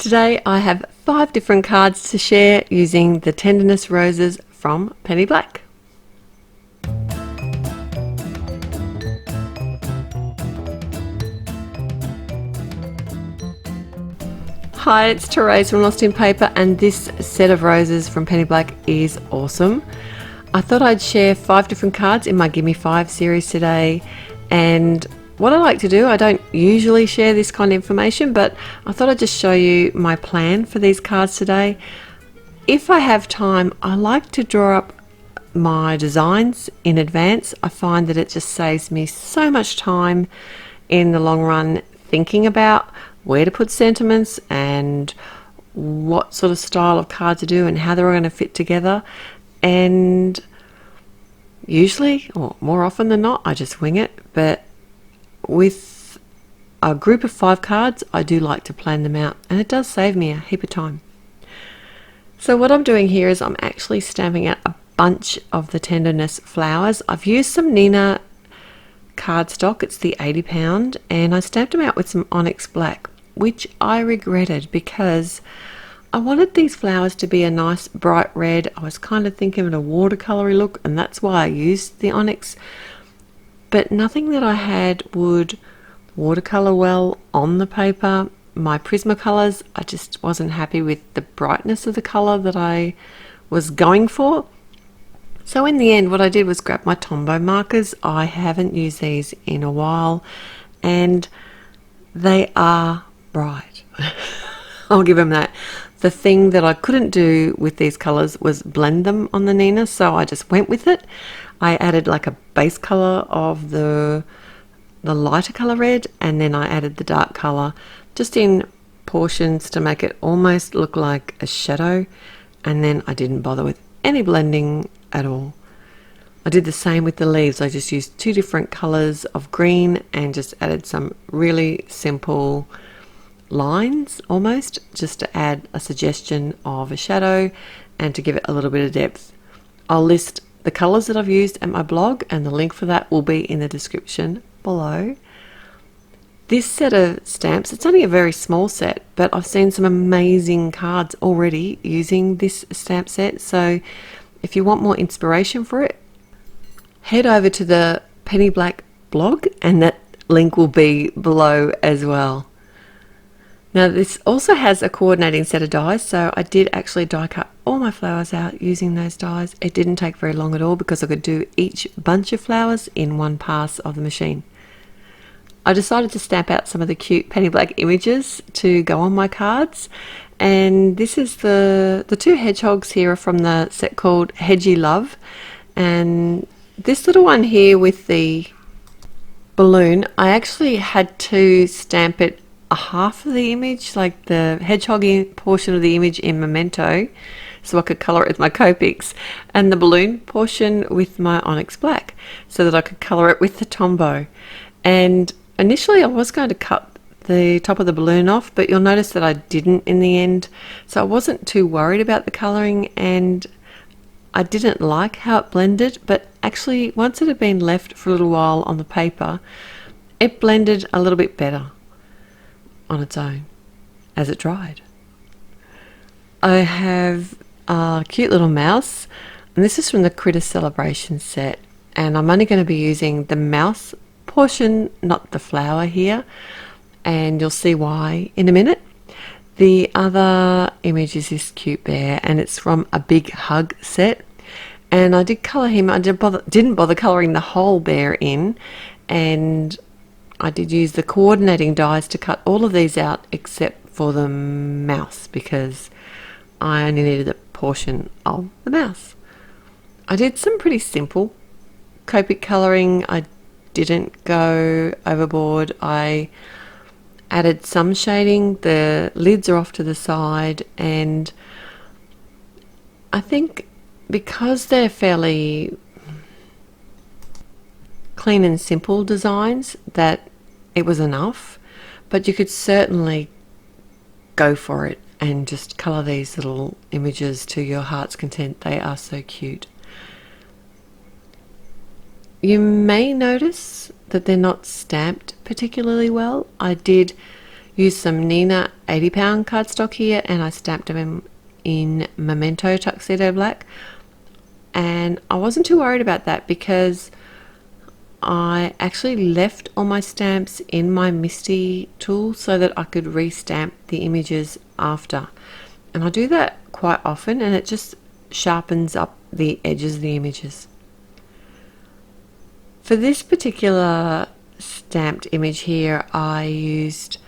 Today I have 5 different cards to share using the Tenderness roses from Penny Black. Hi, it's Therese from Lost in Paper, and this set of roses from Penny Black is awesome. I thought I'd share 5 different cards in my Gimme 5 series today, and what I like to do, I don't usually share this kind of information, but I thought I'd just show you my plan for these cards today. If I have time, I like to draw up my designs in advance. I find that it just saves me so much time in the long run thinking about where to put sentiments and what sort of style of card to do and how they're all going to fit together. And usually, or more often than not, I just wing it. But with a group of 5 cards, I do like to plan them out, and it does save me a heap of time. So what I'm doing here is I'm actually stamping out a bunch of the Tenderness flowers. I've used some Nina cardstock, it's the 80 lb, and I stamped them out with some onyx black, which I regretted because I wanted these flowers to be a nice bright red. I was kind of thinking of a watercolory look, and that's why I used the onyx, but nothing that I had would watercolor well on the paper. My Prismacolors, I just wasn't happy with the brightness of the color that I was going for. So in the end, what I did was grab my Tombow markers. I haven't used these in a while, and they are bright. I'll give them that. The thing that I couldn't do with these colors was blend them on the Nina, so I just went with it. I added like a base color of the lighter color red, and then I added the dark color just in portions to make it almost look like a shadow, and then I didn't bother with any blending at all. I did the same with the leaves. I just used 2 different colors of green and just added some really simple lines almost, just to add a suggestion of a shadow and to give it a little bit of depth. I'll list the colors that I've used at my blog, and the link for that will be in the description below. This set of stamps, it's only a very small set, but I've seen some amazing cards already using this stamp set. So if you want more inspiration for it, head over to the Penny Black blog, and that link will be below as well. Now this also has a coordinating set of dies, so I did actually die cut all my flowers out using those dies. It didn't take very long at all because I could do each bunch of flowers in one pass of the machine. I decided to stamp out some of the cute Penny Black images to go on my cards, and this is the 2 hedgehogs here are from the set called Hedgy Love, and this little one here with the balloon, I actually had to stamp it a half of the image, like the hedgehog portion of the image in Memento, so I could colour it with my Copics, and the balloon portion with my onyx black, so that I could colour it with the Tombow. And initially I was going to cut the top of the balloon off, but you'll notice that I didn't in the end, so I wasn't too worried about the colouring, and I didn't like how it blended, but actually once it had been left for a little while on the paper, it blended a little bit better on its own as it dried. I have a cute little mouse, and this is from the Critter Celebration set, and I'm only going to be using the mouse portion, not the flower here, and you'll see why in a minute. The other image is this cute bear, and it's from a Big Hug set, and I did colour him. I didn't bother colouring the whole bear in, and I did use the coordinating dies to cut all of these out except for the mouse, because I only needed a portion of the mouse. I did some pretty simple Copic colouring. I didn't go overboard. I added some shading. The lids are off to the side, and I think because they're fairly clean and simple designs that it was enough, but you could certainly go for it and just colour these little images to your heart's content. They are so cute. You may notice that they're not stamped particularly well. I did Used some Nina 80-pound cardstock here, and I stamped them in Memento Tuxedo Black. And I wasn't too worried about that because I actually left all my stamps in my Misty tool so that I could re-stamp the images after. And I do that quite often, and it just sharpens up the edges of the images. For this particular stamped image here, I used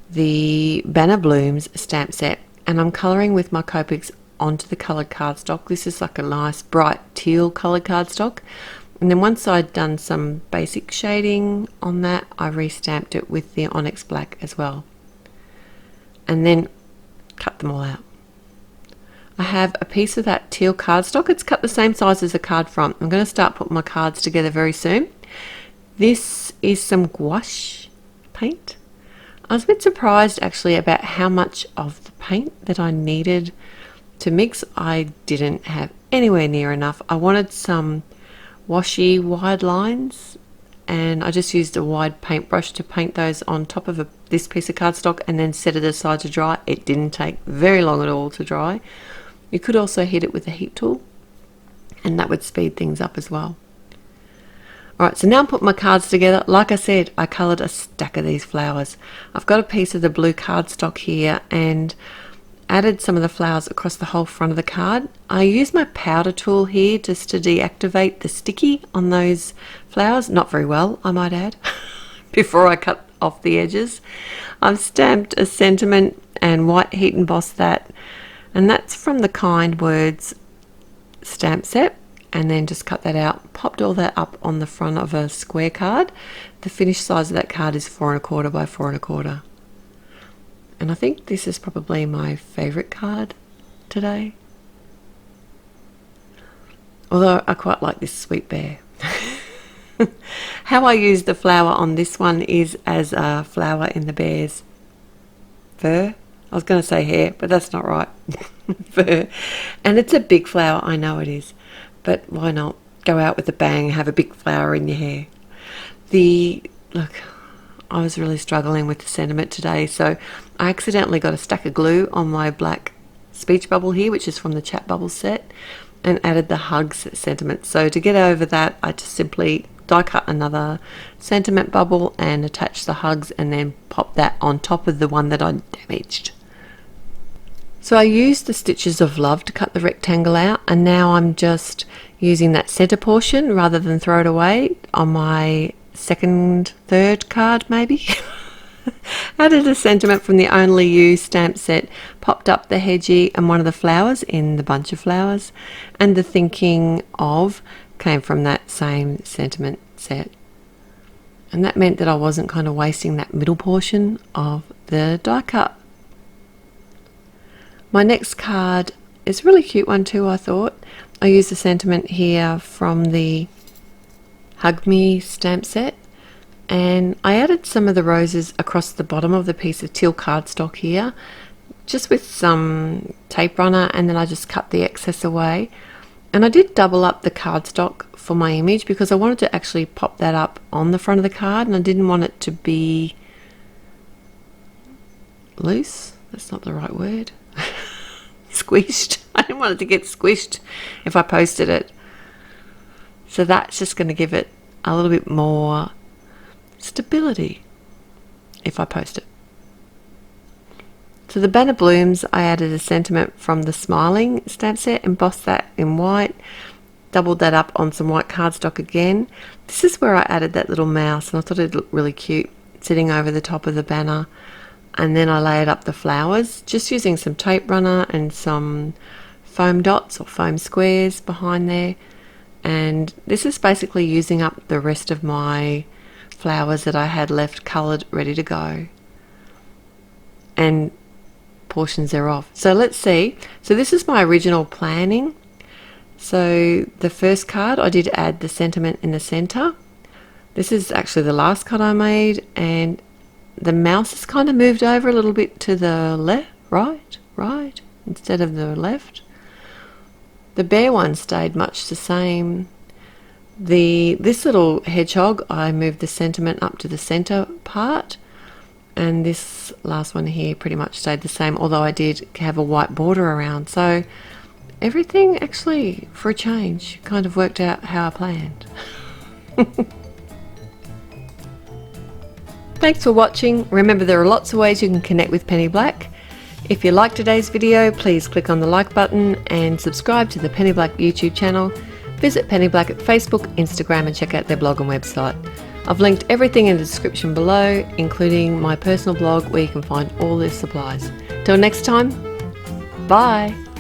the Banner Blooms stamp set, and I'm colouring with my Copics onto the coloured cardstock. This is like a nice bright teal coloured cardstock. And then once I'd done some basic shading on that, I re-stamped it with the Onyx Black as well. And then cut them all out. I have a piece of that teal cardstock. It's cut the same size as the card front. I'm going to start putting my cards together very soon. This is some gouache paint. I was a bit surprised actually about how much of the paint that I needed to mix. I didn't have anywhere near enough. I wanted some washy wide lines, and I just used a wide paintbrush to paint those on top of this piece of cardstock and then set it aside to dry. It didn't take very long at all to dry. You could also hit it with a heat tool, and that would speed things up as well. Alright, so now I'm putting my cards together. Like I said, I coloured a stack of these flowers. I've got a piece of the blue cardstock here and added some of the flowers across the whole front of the card. I used my powder tool here just to deactivate the sticky on those flowers. Not very well, I might add, before I cut off the edges. I've stamped a sentiment and white heat embossed that, and that's from the Kind Words stamp set, and then just cut that out, popped all that up on the front of a square card. The finished size of that card is 4 1/4 by 4 1/4. And I think this is probably my favourite card today. Although I quite like this sweet bear. How I use the flower on this one is as a flower in the bear's fur. I was going to say hair, but that's not right. Fur. And it's a big flower, I know it is. But why not go out with a bang and have a big flower in your hair? Look, I was really struggling with the sentiment today, so I accidentally got a stack of glue on my black speech bubble here, which is from the chat bubble set, and added the hugs sentiment. So to get over that, I just simply die cut another sentiment bubble and attach the hugs, and then pop that on top of the one that I damaged. So I used the Stitches of Love to cut the rectangle out, and now I'm just using that center portion rather than throw it away on my third card maybe. Added a sentiment from the Only You stamp set, popped up the hedgie and one of the flowers in the bunch of flowers, and the Thinking Of came from that same sentiment set. And that meant that I wasn't kind of wasting that middle portion of the die cut. My next card is a really cute one too, I thought. I used a sentiment here from the Hug Me stamp set, and I added some of the roses across the bottom of the piece of teal cardstock here, just with some tape runner, and then I just cut the excess away. And I did double up the cardstock for my image because I wanted to actually pop that up on the front of the card, and I didn't want it to be loose. That's not the right word. Squished. I didn't want it to get squished if I posted it. So that's just going to give it a little bit more stability if I post it. So the Banner Blooms, I added a sentiment from the Smiling stamp set, embossed that in white, doubled that up on some white cardstock again. This is where I added that little mouse, and I thought it'd look really cute sitting over the top of the banner. And then I layered up the flowers just using some tape runner and some foam dots or foam squares behind there. And this is basically using up the rest of my flowers that I had left coloured ready to go, and portions thereof. So let's see. So this is my original planning. So the first card I did add the sentiment in the centre. This is actually the last card I made, and the mouse has kind of moved over a little bit to the left, right, instead of the left. The bear one stayed much the same. This little hedgehog, I moved the sentiment up to the center part, and this last one here pretty much stayed the same, although I did have a white border around. So everything actually, for a change, kind of worked out how I planned. Thanks for watching. Remember, there are lots of ways you can connect with Penny Black. If you liked today's video, please click on the like button and subscribe to the Penny Black YouTube channel. Visit Penny Black at Facebook, Instagram, and check out their blog and website. I've linked everything in the description below, including my personal blog where you can find all their supplies. Till next time, bye!